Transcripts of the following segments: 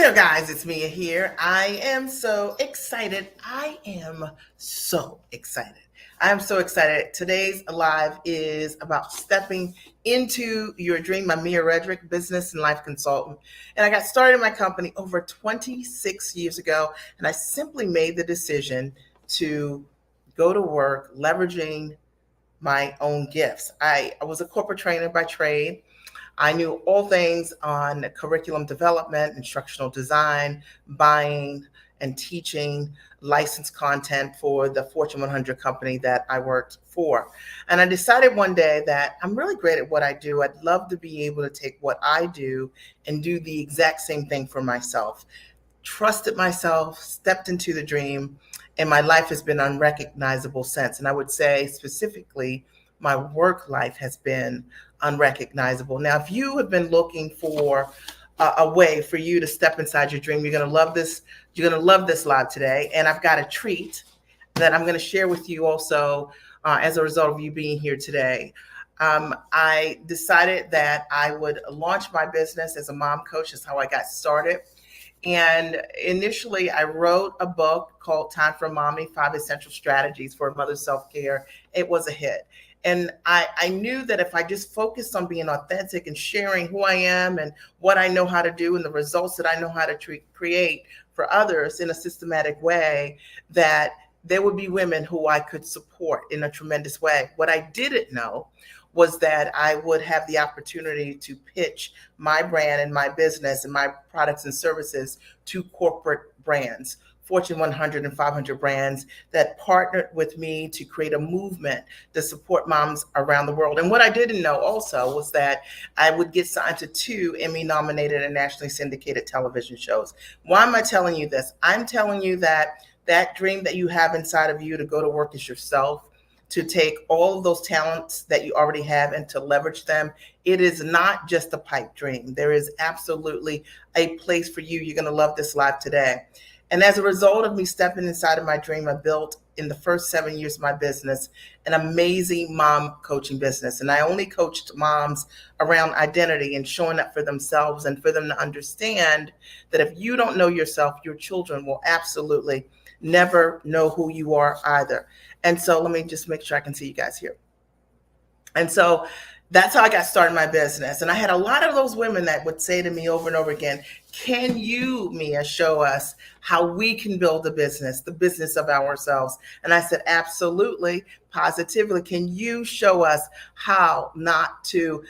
there, guys, it's Mia here. I am so excited. I am so excited. Today's live is about stepping into your dream. I'm Mia Redrick, business and life consultant. And I got started in my company over 26 years ago, and I simply made the decision to go to work leveraging my own gifts. I was a corporate trainer by trade. I knew all things on curriculum development, instructional design, buying, and teaching licensed content for the Fortune 100 company that I worked for. And I decided one day that I'm really great at what I do. I'd love to be able to take what I do and do the exact same thing for myself. Trusted myself, stepped into the dream, and my life has been unrecognizable since. And I would say specifically, my work life has been unrecognizable. Now, if you have been looking for a way for you to step inside your dream, you're going to love this. You're going to love this live today. And I've got a treat that I'm going to share with you also as a result of you being here today. I decided that I would launch my business as a mom coach. That's how I got started. And initially, I wrote a book called Time for Mommy, 5 Essential Strategies for Mother Self-Care. It was a hit. And I knew that if I just focused on being authentic and sharing who I am and what I know how to do and the results that I know how to create for others in a systematic way, that there would be women who I could support in a tremendous way. What I didn't know was that I would have the opportunity to pitch my brand and my business and my products and services to corporate brands, Fortune 100 and 500 brands that partnered with me to create a movement to support moms around the world. And what I didn't know also was that I would get signed to 2 Emmy-nominated and nationally syndicated television shows. Why am I telling you this? I'm telling you that that dream that you have inside of you to go to work as yourself, to take all of those talents that you already have and to leverage them. It is not just a pipe dream. There is absolutely a place for you. You're going to love this live today. And as a result of me stepping inside of my dream, I built in the first 7 years of my business an amazing mom coaching business. And I only coached moms around identity and showing up for themselves and for them to understand that if you don't know yourself, your children will absolutely never know who you are either. And so let me just make sure I can see you guys here. And so that's how I got started in my business. And I had a lot of those women that would say to me over and over again, can you, Mia, show us how we can build the business of ourselves? And I said, absolutely, positively. Can you show us how not to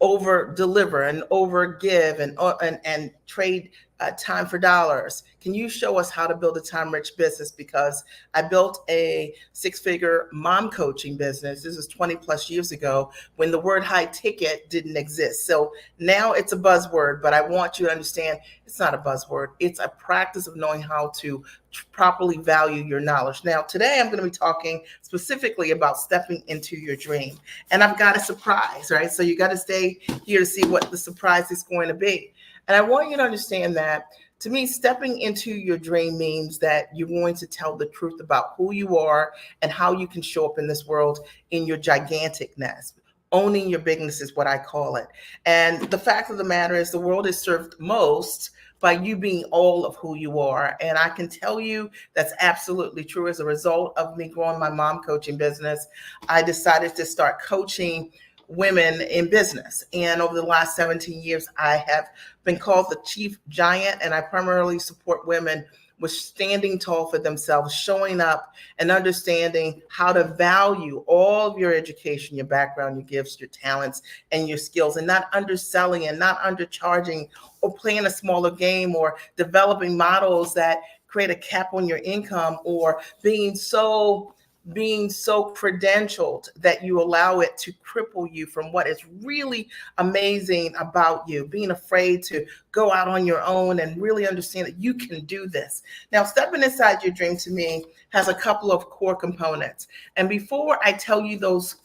over deliver and over give and trade time for dollars? Can you show us how to build a time rich business? Because I built a 6-figure mom coaching business. This is 20 plus years ago when the word high ticket didn't exist. So now it's a buzzword, but I want you to understand it's not a buzzword. It's a practice of knowing how to properly value your knowledge. Now, today I'm going to be talking specifically about stepping into your dream. And I've got a surprise, right? So you got to stay here to see what the surprise is going to be. And I want you to understand that, to me, stepping into your dream means that you're going to tell the truth about who you are and how you can show up in this world in your giganticness. Owning your bigness is what I call it. And the fact of the matter is the world is served most by you being all of who you are. And I can tell you that's absolutely true. As a result of me growing my mom coaching business, I decided to start coaching women in business. And over the last 17 years, I have been called the chief giant, and I primarily support women with standing tall for themselves, showing up and understanding how to value all of your education, your background, your gifts, your talents, and your skills, and not underselling and not undercharging or playing a smaller game or developing models that create a cap on your income or being so credentialed that you allow it to cripple you from what is really amazing about you, being afraid to go out on your own and really understand that you can do this. Now, stepping inside your dream to me has a couple of core components. And before I tell you those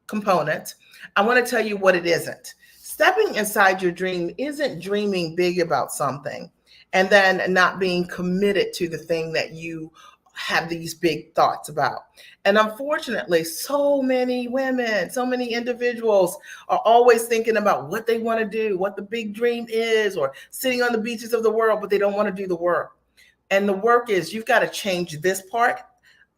components, I want to tell you what it isn't. Stepping inside your dream isn't dreaming big about something and then not being committed to the thing that you have these big thoughts about. And unfortunately, so many women, so many individuals are always thinking about what they want to do, what the big dream is, or sitting on the beaches of the world, but they don't want to do the work. And the work is, you've got to change this part.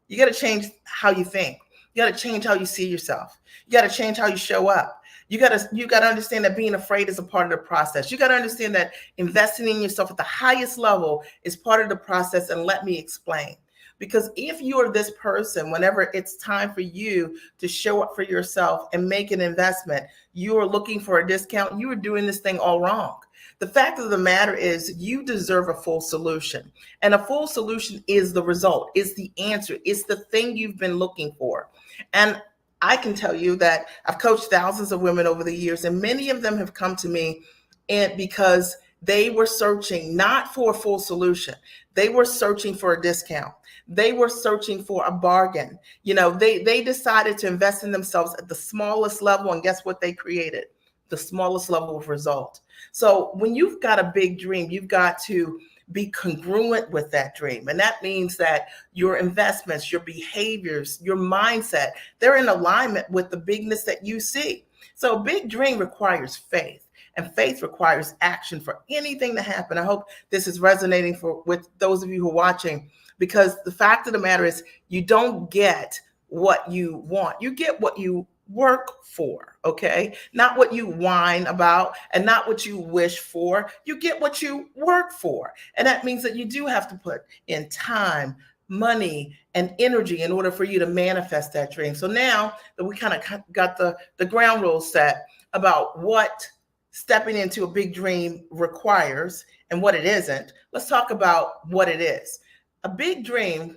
You got to change how you think. You got to change how you see yourself. You got to change how you show up. You got to understand that being afraid is a part of the process. You got to understand that investing in yourself at the highest level is part of the process. And let me explain. Because if you are this person, whenever it's time for you to show up for yourself and make an investment, you are looking for a discount, you are doing this thing all wrong. The fact of the matter is, you deserve a full solution. And a full solution is the result, is the answer, it's the thing you've been looking for. And I can tell you that I've coached thousands of women over the years, and many of them have come to me and because they were searching not for a full solution. They were searching for a discount. They were searching for a bargain. They decided to invest in themselves at the smallest level, and guess what they created? The smallest level of result. So when you've got a big dream, you've got to be congruent with that dream. And that means that your investments, your behaviors, your mindset, they're in alignment with the bigness that you see. So a big dream requires faith, and faith requires action for anything to happen. I hope this is resonating with those of you who are watching, because the fact of the matter is, you don't get what you want. You get what you work for, okay? Not what you whine about and not what you wish for. You get what you work for. And that means that you do have to put in time, money, and energy in order for you to manifest that dream. So now that we kind of got the ground rules set about what stepping into a big dream requires and what it isn't, let's talk about what it is. A big dream,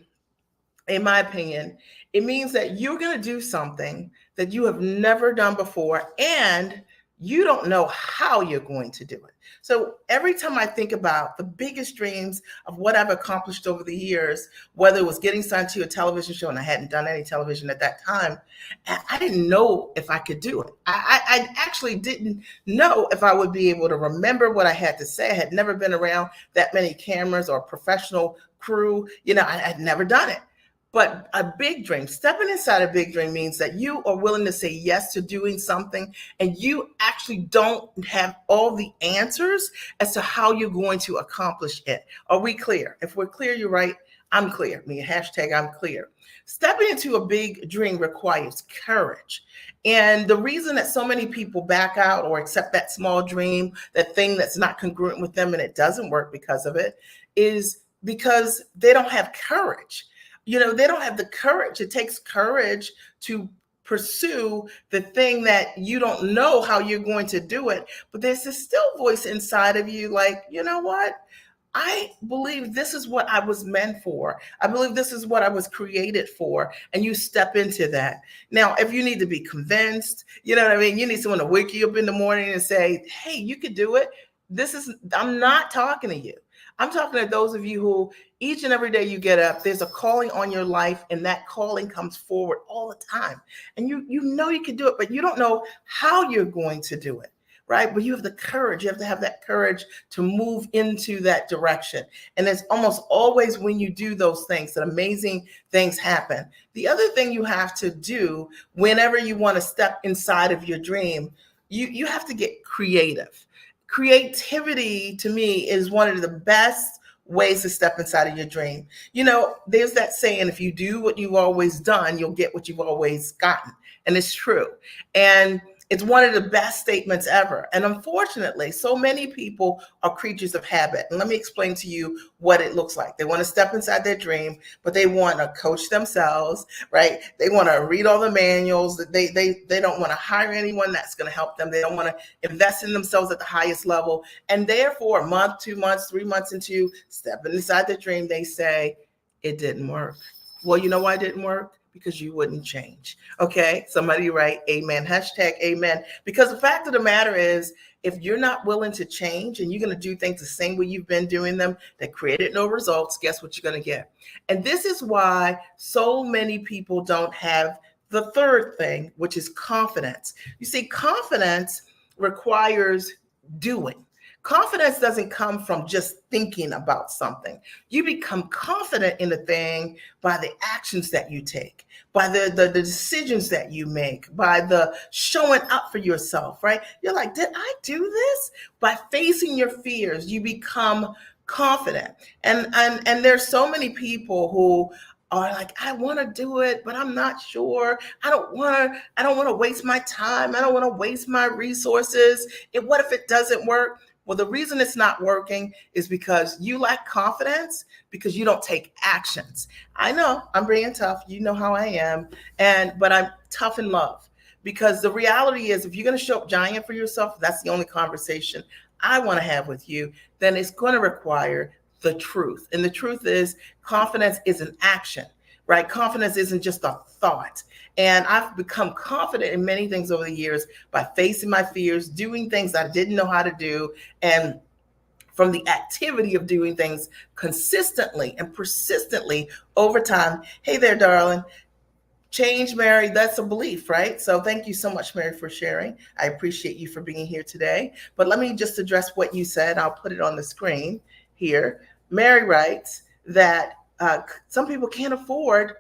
in my opinion, it means that you're going to do something that you have never done before, and you don't know how you're going to do it. So every time I think about the biggest dreams of what I've accomplished over the years, whether it was getting signed to a television show, and I hadn't done any television at that time, I didn't know if I could do it. I actually didn't know if I would be able to remember what I had to say. I had never been around that many cameras or professional crew. I'd never done it. But a big dream, stepping inside a big dream, means that you are willing to say yes to doing something, and you actually don't have all the answers as to how you're going to accomplish it. Are we clear? If we're clear, you're right. I'm clear. Hashtag I'm clear. Stepping into a big dream requires courage. And the reason that so many people back out or accept that small dream, that thing that's not congruent with them and it doesn't work because of it, is because they don't have courage. They don't have the courage. It takes courage to pursue the thing that you don't know how you're going to do it. But there's this still voice inside of you like, you know what? I believe this is what I was meant for. I believe this is what I was created for. And you step into that. Now, if you need to be convinced, you know what I mean? You need someone to wake you up in the morning and say, hey, you could do it. I'm not talking to you. I'm talking to those of you who each and every day you get up, there's a calling on your life, and that calling comes forward all the time. And you know you can do it, but you don't know how you're going to do it, right? But you have the courage. You have to have that courage to move into that direction. And it's almost always when you do those things that amazing things happen. The other thing you have to do whenever you want to step inside of your dream, you have to get creative. Creativity, to me, is one of the best ways to step inside of your dream. There's that saying, if you do what you've always done, you'll get what you've always gotten. And it's true. And it's one of the best statements ever. And unfortunately, so many people are creatures of habit. And let me explain to you what it looks like. They want to step inside their dream, but they want to coach themselves, right? They want to read all the manuals. They don't want to hire anyone that's going to help them. They don't want to invest in themselves at the highest level. And therefore, a month, 2 months, 3 months into stepping inside their dream, they say, it didn't work. Well, you know why it didn't work? Because you wouldn't change. Okay, somebody write amen, hashtag amen. Because the fact of the matter is, if you're not willing to change and you're going to do things the same way you've been doing them that created no results, guess what you're going to get? And this is why so many people don't have the third thing, which is confidence. You see, confidence requires doing. Confidence doesn't come from just thinking about something. You become confident in the thing by the actions that you take, by the decisions that you make, by the showing up for yourself, right? You're like, did I do this? By facing your fears, you become confident. And there's so many people who are like, I want to do it, but I'm not sure. I don't want to waste my time. I don't want to waste my resources. And what if it doesn't work? Well, the reason it's not working is because you lack confidence because you don't take actions. I know I'm being tough. You know how I am. But I'm tough in love, because the reality is, if you're going to show up giant for yourself, that's the only conversation I want to have with you, then it's going to require the truth. And the truth is, confidence is an action, right? Confidence isn't just a thought. And I've become confident in many things over the years by facing my fears, doing things I didn't know how to do, and from the activity of doing things consistently and persistently over time. Hey there, darling. Change, Mary, that's a belief, right? So thank you so much, Mary, for sharing. I appreciate you for being here today. But let me just address what you said. I'll put it on the screen here. Mary writes that some people can't afford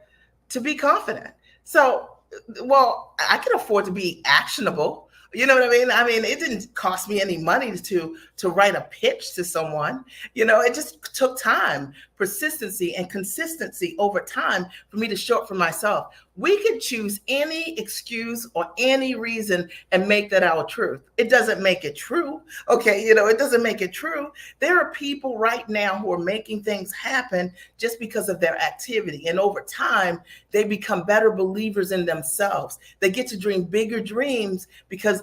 to be confident. So, well, I can afford to be actionable. You know what I mean? I mean, it didn't cost me any money to write a pitch to someone. It just took time, persistency, and consistency over time for me to show up for myself. We could choose any excuse or any reason and make that our truth. It doesn't make it true. Okay, it doesn't make it true. There are people right now who are making things happen just because of their activity. And over time, they become better believers in themselves. They get to dream bigger dreams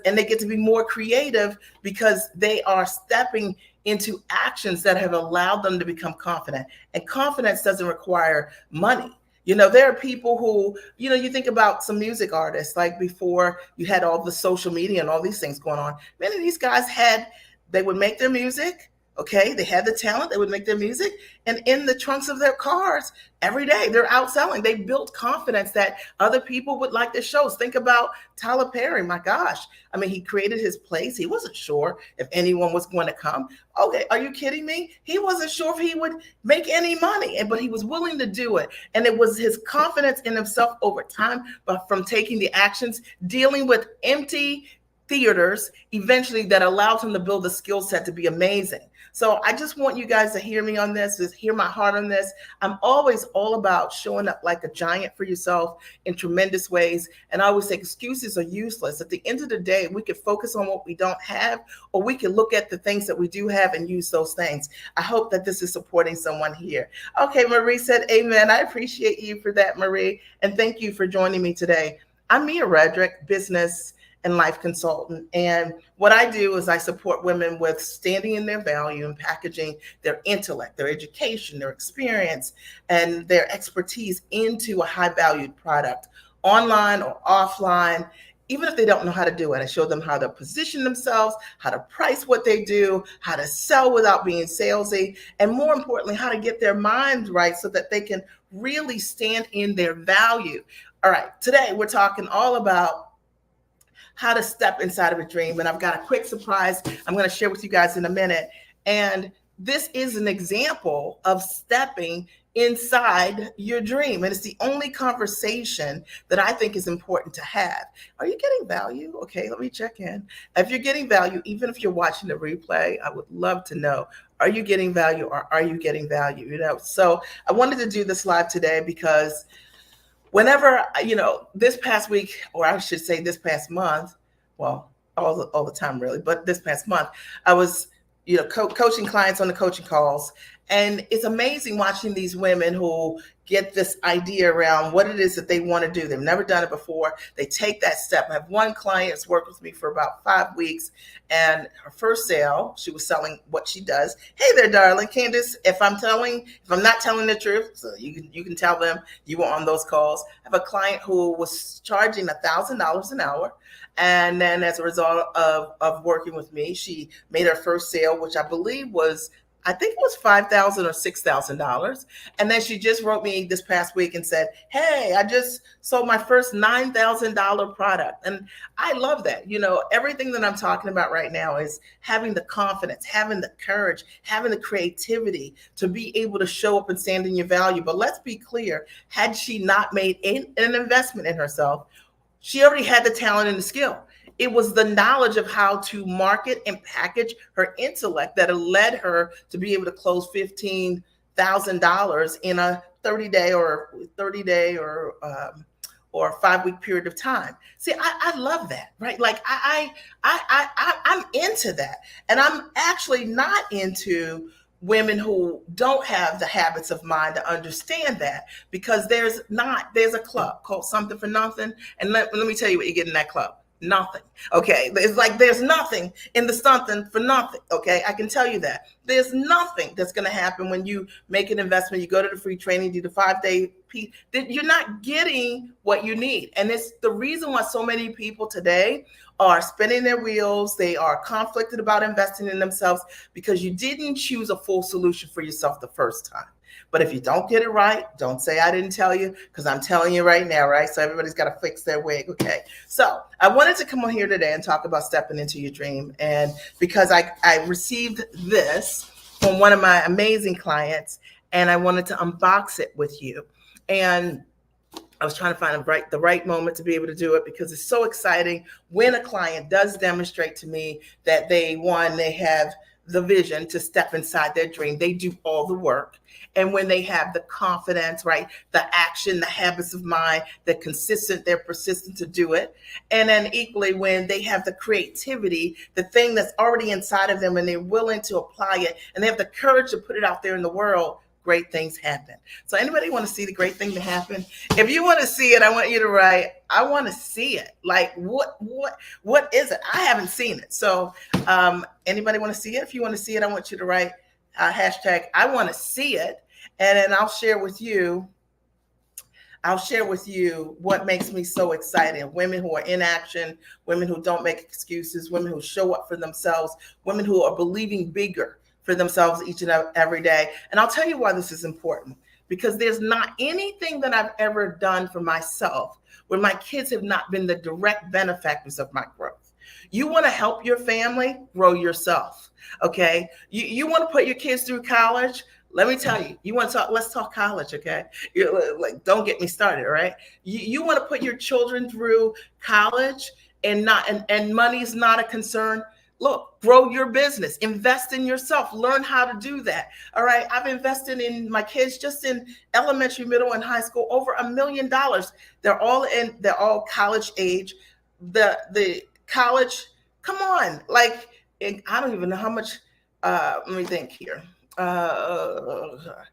and they get to be more creative because they are stepping into actions that have allowed them to become confident. And confidence doesn't require money. There are people who, you think about some music artists, like before you had all the social media and all these things going on. Many of these guys they would make their music. Okay, they had the talent, they would make their music, and in the trunks of their cars every day, they're out selling. They built confidence that other people would like their shows. Think about Tyler Perry. My gosh. I mean, he created his place. He wasn't sure if anyone was going to come. Okay, are you kidding me? He wasn't sure if he would make any money, but he was willing to do it. And it was his confidence in himself over time, but from taking the actions, dealing with empty theaters eventually, that allowed him to build the skill set to be amazing. So I just want you guys to hear me on this, just hear my heart on this. I'm always all about showing up like a giant for yourself in tremendous ways. And I always say excuses are useless. At the end of the day, we could focus on what we don't have, or we can look at the things that we do have and use those things. I hope that this is supporting someone here. Okay, Marie said amen. I appreciate you for that, Marie. And thank you for joining me today. I'm Mia Redrick, business and life consultant. And what I do is I support women with standing in their value and packaging their intellect, their education, their experience, and their expertise into a high valued product, online or offline. Even if they don't know how to do it, I show them how to position themselves, how to price what they do, how to sell without being salesy, and more importantly, how to get their minds right so that they can really stand in their value. All right, today we're talking all about how to step inside of a dream. And I've got a quick surprise I'm going to share with you guys in a minute. And this is an example of stepping inside your dream. And it's the only conversation that I think is important to have. Are you getting value? Okay, let me check in. If you're getting value, even if you're watching the replay, I would love to know, are you getting value or are you getting value? So I wanted to do this live today because whenever, this past week, or I should say this past month, well, all the time really, but this past month, I was, coaching clients on the coaching calls. And it's amazing watching these women who get this idea around what it is that they want to do. They've never done it before. They take that step. I have one client that's worked with me for about 5 weeks, and her first sale, she was selling what she does. Hey there, darling. Candace, if I'm not telling the truth, so you can tell them you were on those calls. I have a client who was charging $1,000 an hour. And then as a result of working with me, she made her first sale, which I believe was I think it was $5,000 or $6,000. And then she just wrote me this past week and said, "Hey, I just sold my first $9,000 product." And I love that. Everything that I'm talking about right now is having the confidence, having the courage, having the creativity to be able to show up and stand in your value. But let's be clear, had she not made an investment in herself, she already had the talent and the skill. It was the knowledge of how to market and package her intellect that led her to be able to close $15,000 in a 30-day or 5-week period of time. See, I love that, right? Like I'm into that, and I'm actually not into women who don't have the habits of mind to understand that, because there's a club called Something for Nothing, and let me tell you what you get in that club. Nothing. Okay. It's like there's nothing in the Something for Nothing. Okay. I can tell you that. There's nothing that's going to happen when you make an investment. You go to the free training, do the 5-day piece. You're not getting what you need. And it's the reason why so many people today are spinning their wheels. They are conflicted about investing in themselves because you didn't choose a full solution for yourself the first time. But if you don't get it right, don't say I didn't tell you, because I'm telling you right now, right? So everybody's got to fix their wig, okay? So I wanted to come on here today and talk about stepping into your dream. And because I received this from one of my amazing clients, and I wanted to unbox it with you. And I was trying to find the right moment to be able to do it, because it's so exciting when a client does demonstrate to me that they have the vision to step inside their dream. They do all the work. And when they have the confidence, right, the action, the habits of mind, they're consistent, they're persistent to do it. And then equally, when they have the creativity, the thing that's already inside of them, and they're willing to apply it, and they have the courage to put it out there in the world, great things happen. So anybody want to see the great thing to happen? If you want to see it, I want you to write, I want to see it. Like, what is it? I haven't seen it. So anybody want to see it? If you want to see it, I want you to write hashtag I want to see it. And then I'll share with you what makes me so excited. Women who are in action, women who don't make excuses, women who show up for themselves, women who are believing bigger for themselves each and every day. And I'll tell you why this is important, because there's not anything that I've ever done for myself where my kids have not been the direct benefactors of my growth. You want to help your family, grow yourself. Okay. You want to put your kids through college. Let me tell you, let's talk college. Okay. Don't get me started. Right. You want to put your children through college and money's not a concern. Look, grow your business, invest in yourself, learn how to do that. All right. I've invested in my kids just in elementary, middle, and high school, over $1 million. They're all college age. The college, come on. Like, I don't even know how much, let me think here. Over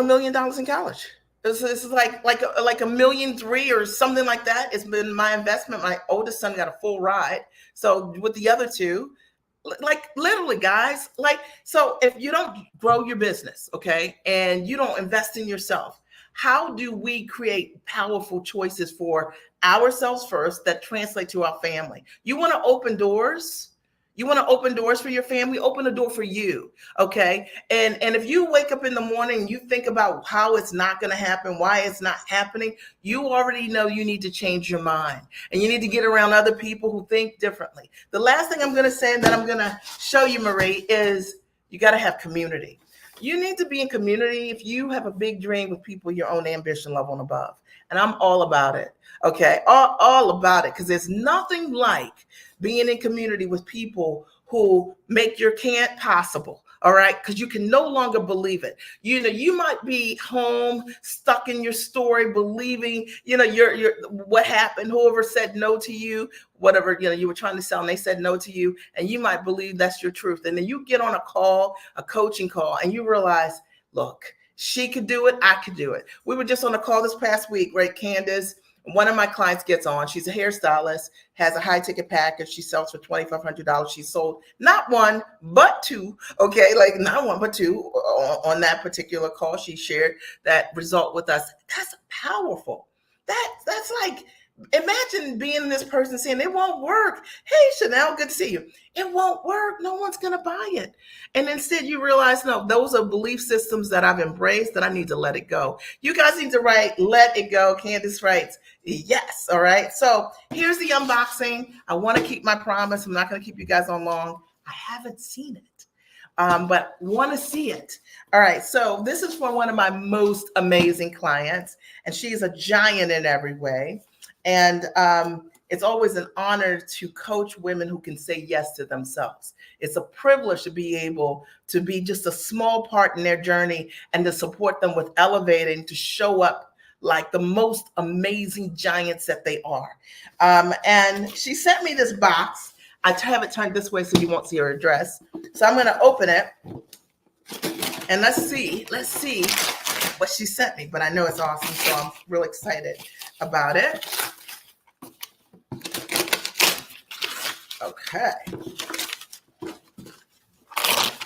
$1 million in college. This is like $1.3 million or something like that. It's been my investment. My oldest son got a full ride. So with the other two, like literally, guys, so if you don't grow your business, okay, and you don't invest in yourself, how do we create powerful choices for ourselves first that translate to our family? You want to open doors? You want to open doors for your family? Open a door for you, okay? And if you wake up in the morning and you think about how it's not going to happen, why it's not happening, you already know you need to change your mind. And you need to get around other people who think differently. The last thing I'm going to say that I'm going to show you, Marie, is you got to have community. You need to be in community if you have a big dream with people your own ambition level and above. And I'm all about it, okay? All about it, because there's nothing like being in community with people who make your can't possible, all right? Because you can no longer believe it. You might be home, stuck in your story, believing, your what happened, whoever said no to you, whatever, you were trying to sell and they said no to you, and you might believe that's your truth. And then you get on a coaching call, and you realize, look, she could do it, I could do it. We were just on a call this past week, right, Candace? One of my clients gets on. She's a hairstylist, has a high ticket package. She sells for $2,500. She sold not one, but two. Okay. Like not one, but two on that particular call. She shared that result with us. That's powerful. That's like Imagine being this person saying it won't work. Hey, Chanel, good to see you. It won't work. No one's going to buy it. And instead you realize, no, those are belief systems that I've embraced that I need to let it go. You guys need to write, let it go. Candace writes, yes. All right. So here's the unboxing. I want to keep my promise. I'm not going to keep you guys on long. I haven't seen it. But want to see it. All right, so this is for one of my most amazing clients, and she is a giant in every way. And it's always an honor to coach women who can say yes to themselves. It's a privilege to be able to be just a small part in their journey and to support them with elevating to show up like the most amazing giants that they are. And she sent me this box. I have it turned this way so you won't see her address. So I'm going to open it and let's see what she sent me. But I know it's awesome, so I'm real excited about it. Okay.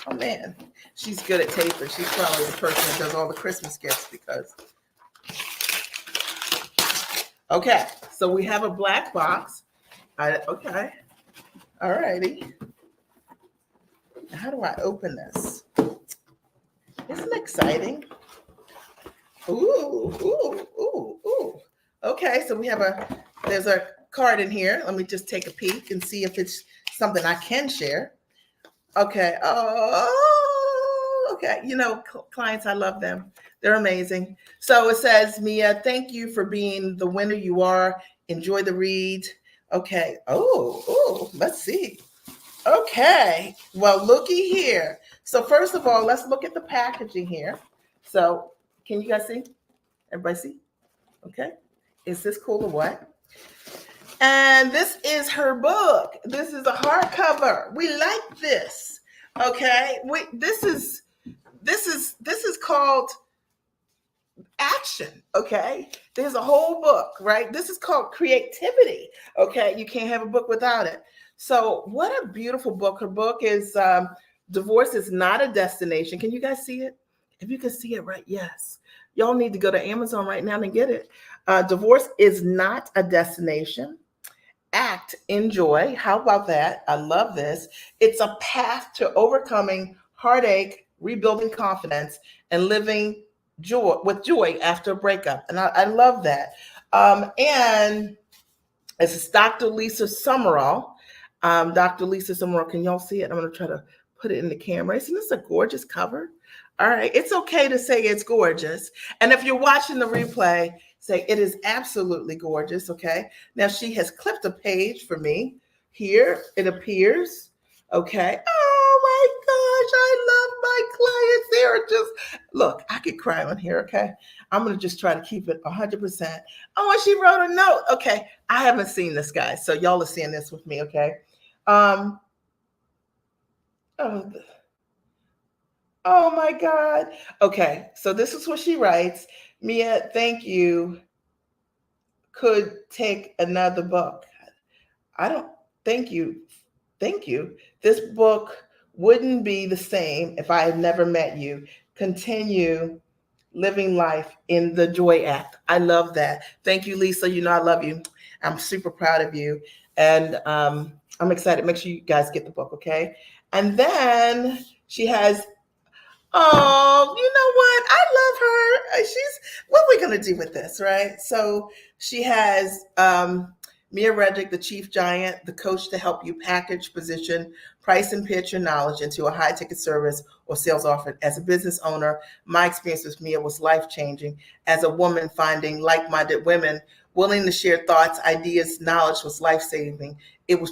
Oh man, she's good at taping. She's probably the person that does all the Christmas gifts because. Okay, so we have a black box. Okay. All righty. How do I open this? Isn't it exciting? Ooh. Okay, so we have there's a card in here. Let me just take a peek and see if it's something I can share. Okay. Oh, okay. You know, clients, I love them. They're amazing. So it says, Mia, thank you for being the winner you are. Enjoy the read. Okay. Oh, let's see. Okay. Well, looky here. So first of all, let's look at the packaging here. So can you guys see? Everybody see? Okay. Is this cool or what? And this is her book. This is a hardcover. We like this. Okay. This is called action. Okay. There's a whole book, right? This is called creativity. Okay. You can't have a book without it. So what a beautiful book. Her book is Divorce is Not a Destination. Can you guys see it? If you can see it, right? Yes. Y'all need to go to Amazon right now and get it. Divorce is not a destination. Act, enjoy. How about that? I love this. It's a path to overcoming heartache, rebuilding confidence, and living with joy after a breakup. And I love that. And it's Dr. Lisa Summerall. Dr. Lisa Summerall, can y'all see it? I'm going to try to put it in the camera. Isn't this a gorgeous cover? All right. It's okay to say it's gorgeous. And if you're watching the replay, say it is absolutely gorgeous. Okay. Now she has clipped a page for me. Here it appears. Okay. Oh my gosh. I love my clients. They're just, look, I could cry on here. Okay. I'm going to just try to keep it 100%. Oh, and she wrote a note. Okay. I haven't seen this, guys. So y'all are seeing this with me. Okay. Oh my God. Okay. So this is what she writes. Mia, thank you. Could take another book. I don't, thank you. Thank you. This book wouldn't be the same if I had never met you. Continue living life in the Joy Act. I love that. Thank you, Lisa. You know I love you. I'm super proud of you. And I'm excited. Make sure you guys get the book, okay? And then she has, oh, you know what? I love her. What are we going to do with this, right? So she has Mia Reddick, the Chief Giant, the coach to help you package, position, price, and pitch your knowledge into a high-ticket service or sales offer. As a business owner, my experience with Mia was life-changing. As a woman, finding like-minded women willing to share thoughts, ideas, knowledge was life-saving. It was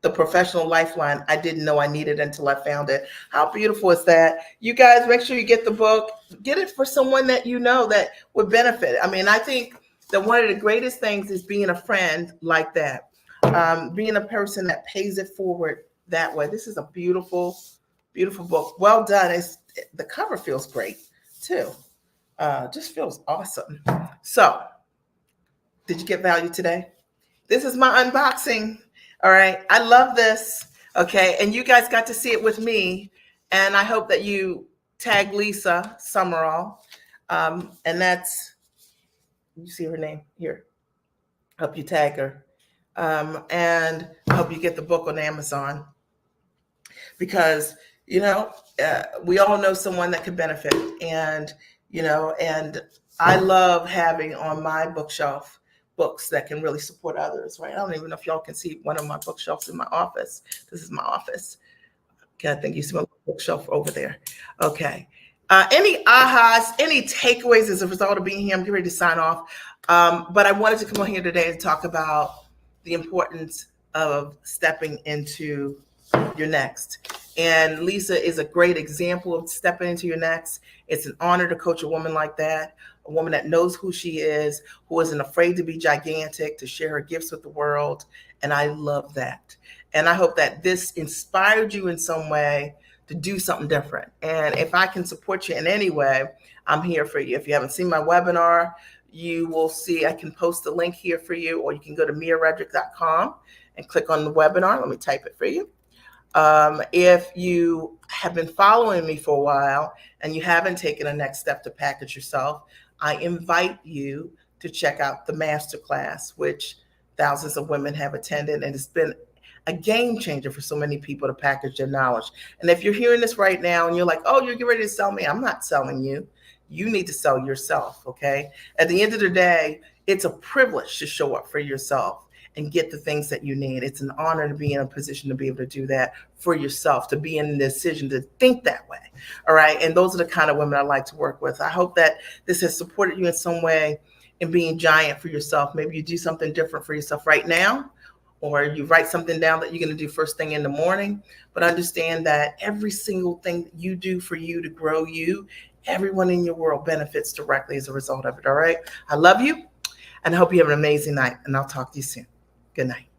the professional lifeline I didn't know I needed until I found it. How beautiful is that? You guys, make sure you get the book. Get it for someone that you know that would benefit. I mean, I think that one of the greatest things is being a friend like that, being a person that pays it forward that way. This is a beautiful, beautiful book. Well done. The cover feels great too. Just feels awesome. So, did you get value today? This is my unboxing. All right. I love this. Okay. And you guys got to see it with me. And I hope that you tag Lisa Summerall. And that's, you see her name here. Help you tag her. And I hope you get the book on Amazon because, we all know someone that could benefit. And I love having on my bookshelf books that can really support others, right? I don't even know if y'all can see one of my bookshelves in my office. This is my office. Okay, I think you see my bookshelf over there. Okay. Any ahas, any takeaways as a result of being here? I'm getting ready to sign off. But I wanted to come on here today and talk about the importance of stepping into your next. And Lisa is a great example of stepping into your next. It's an honor to coach a woman like that, a woman that knows who she is, who isn't afraid to be gigantic, to share her gifts with the world. And I love that. And I hope that this inspired you in some way to do something different. And if I can support you in any way, I'm here for you. If you haven't seen my webinar, you will see I can post the link here for you, or you can go to miaredrick.com and click on the webinar. Let me type it for you. If you have been following me for a while and you haven't taken a next step to package yourself, I invite you to check out the masterclass, which thousands of women have attended, and it's been a game changer for so many people to package their knowledge. And if you're hearing this right now and you're like, oh, you're getting ready to sell me, I'm not selling you. You need to sell yourself, okay? At the end of the day, it's a privilege to show up for yourself and get the things that you need. It's an honor to be in a position to be able to do that for yourself, to be in the decision to think that way, all right? And those are the kind of women I like to work with. I hope that this has supported you in some way in being giant for yourself. Maybe you do something different for yourself right now, or you write something down that you're going to do first thing in the morning. But understand that every single thing that you do for you to grow you, everyone in your world benefits directly as a result of it, all right? I love you, and I hope you have an amazing night, and I'll talk to you soon. Good night.